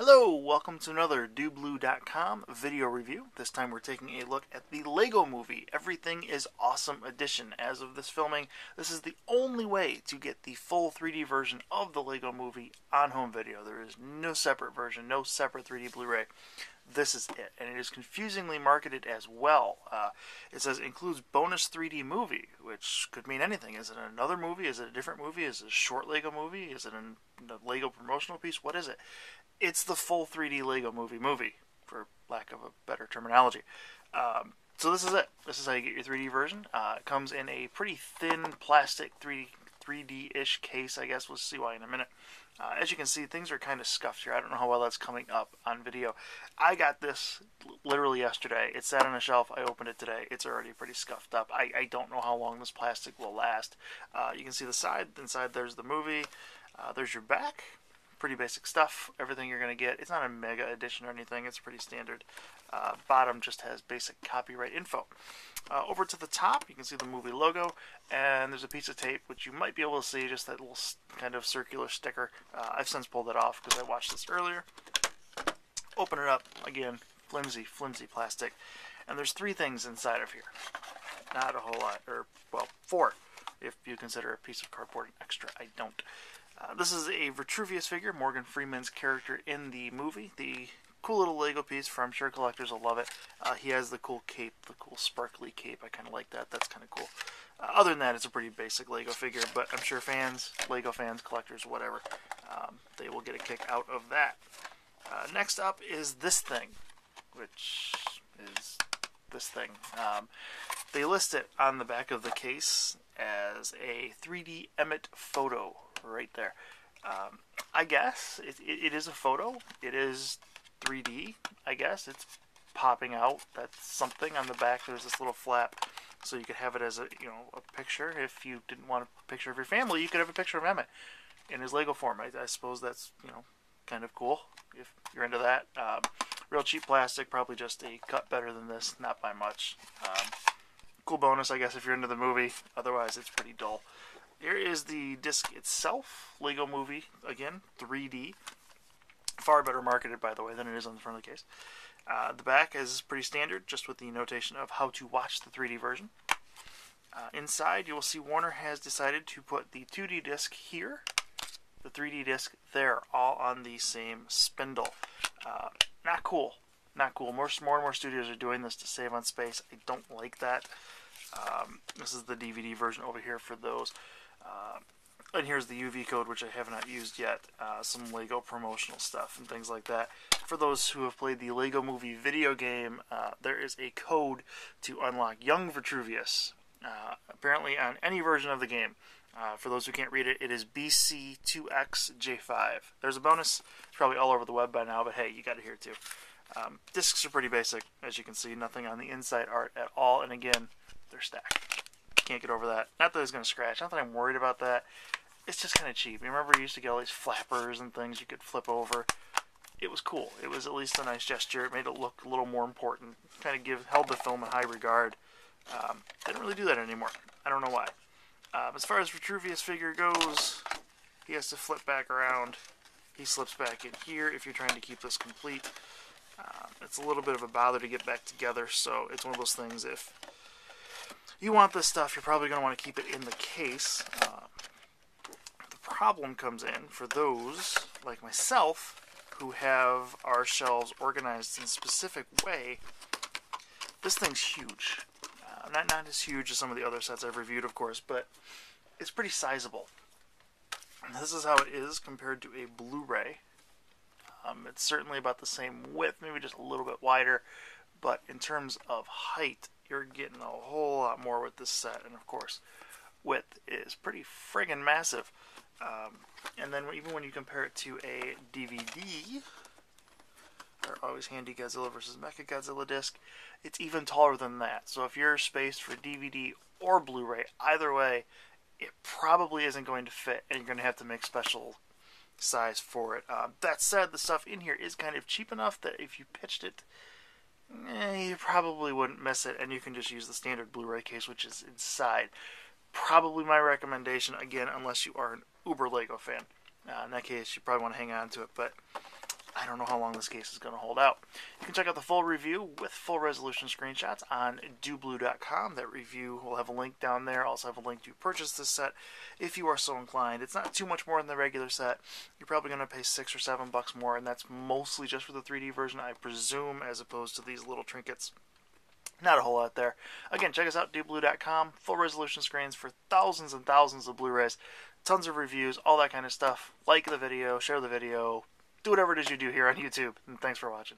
Hello, welcome to another DoBlue.com video review. This time we're taking a look at the Lego Movie Everything is Awesome edition. As of this filming, this is the only way to get the full 3D version of the Lego Movie on home video. There is no separate version, no separate 3D Blu-ray. This is it, and it is confusingly marketed as well. It says includes bonus 3D movie, which could mean anything. Is it another movie? Is it a different movie? Is it a short Lego movie? Is it a Lego promotional piece? What is it? It's the full 3D Lego movie, for lack of a better terminology. So this is it. This is how you get your 3D version. It comes in a pretty thin plastic 3D-ish case, I guess. We'll see why in a minute. As you can see, things are kind of scuffed here. I don't know how well that's coming up on video. I got this literally yesterday. It sat on a shelf. I opened it today. It's already pretty scuffed up. I don't know how long this plastic will last. You can see the side. Inside there's the movie. There's your back. Pretty basic stuff. Everything you're going to get. It's not a mega edition or anything. It's pretty standard. Bottom just has basic copyright info. Over to the top, you can see the movie logo, and there's a piece of tape, which you might be able to see, just that little kind of circular sticker. I've since pulled it off because I watched this earlier. Open it up. Again, flimsy plastic. And there's 3 things inside of here. Not a whole lot. Or, well, 4, if you consider a piece of cardboard an extra. I don't. This is a Vitruvius figure, Morgan Freeman's character in the movie. The cool little Lego piece, for I'm sure collectors will love it. He has the cool cape, the cool sparkly cape. I kind of like that. That's kind of cool. Other than that, it's a pretty basic Lego figure, but I'm sure fans, Lego fans, collectors, whatever, they will get a kick out of that. Next up is this thing, which is this thing. They list it on the back of the case as a 3D Emmet photo right there. I guess it is a photo. It is 3D, I guess. It's popping out. That's something. On the back there's this little flap, so you could have it as a picture. If you didn't want a picture of your family, you could have a picture of Emmet in his Lego form. I suppose that's kind of cool if you're into that. Real cheap plastic, probably just a cut better than this, not by much. Cool bonus, I guess, if you're into the movie. Otherwise, it's pretty dull. Here is the disc itself. Lego Movie, again, 3D. Far better marketed, by the way, than it is on the front of the case. The back is pretty standard, just with the notation of how to watch the 3D version. Inside, you will see Warner has decided to put the 2D disc here, the 3D disc there, all on the same spindle. Not cool. Not cool. More and more studios are doing this to save on space. I don't like that. This is the DVD version over here for those. And here's the UV code, which I have not used yet. Some Lego promotional stuff and things like that. For those who have played the Lego Movie video game, there is a code to unlock Young Vitruvius. Apparently on any version of the game. For those who can't read it, it is BC2XJ5. There's a bonus. It's probably all over the web by now, but hey, you got it here too. Discs are pretty basic, as you can see. Nothing on the inside art at all, and again, they're stacked. Can't get over that. Not that it's going to scratch. Not that I'm worried about that. It's just kind of cheap. You remember you used to get all these flappers and things you could flip over. It was cool. It was at least a nice gesture. It made it look a little more important. Kind of held the film in high regard. They don't really do that anymore. I don't know why. As far as Vitruvius figure goes, he has to flip back around. He slips back in here if you're trying to keep this complete. It's a little bit of a bother to get back together, so it's one of those things. If you want this stuff, you're probably going to want to keep it in the case. The problem comes in for those, like myself, who have our shelves organized in a specific way. This thing's huge. Not as huge as some of the other sets I've reviewed, of course, but it's pretty sizable. This is how it is compared to a Blu-ray. It's certainly about the same width, maybe just a little bit wider, but in terms of height, you're getting a whole lot more with this set, and of course, width is pretty friggin' massive. And then even when you compare it to a DVD, our always handy Godzilla vs. Mechagodzilla disc, it's even taller than that. So if you're spaced for DVD or Blu-ray, either way, it probably isn't going to fit, and you're going to have to make special size for it. That said, the stuff in here is kind of cheap enough that if you pitched it, you probably wouldn't miss it, and you can just use the standard Blu-ray case, which is inside. Probably my recommendation, again, unless you are an uber Lego fan. In that case, you probably want to hang on to it, but I don't know how long this case is going to hold out. You can check out the full review with full resolution screenshots on doblue.com. That review will have a link down there. Also have a link to purchase this set if you are so inclined. It's not too much more than the regular set. You're probably going to pay $6 or $7 more, and that's mostly just for the 3D version, I presume, as opposed to these little trinkets. Not a whole lot there. Again, check us out, doblue.com. Full resolution screens for thousands and thousands of Blu-rays. Tons of reviews, all that kind of stuff. Like the video, share the video, do whatever it is you do here on YouTube. And thanks for watching.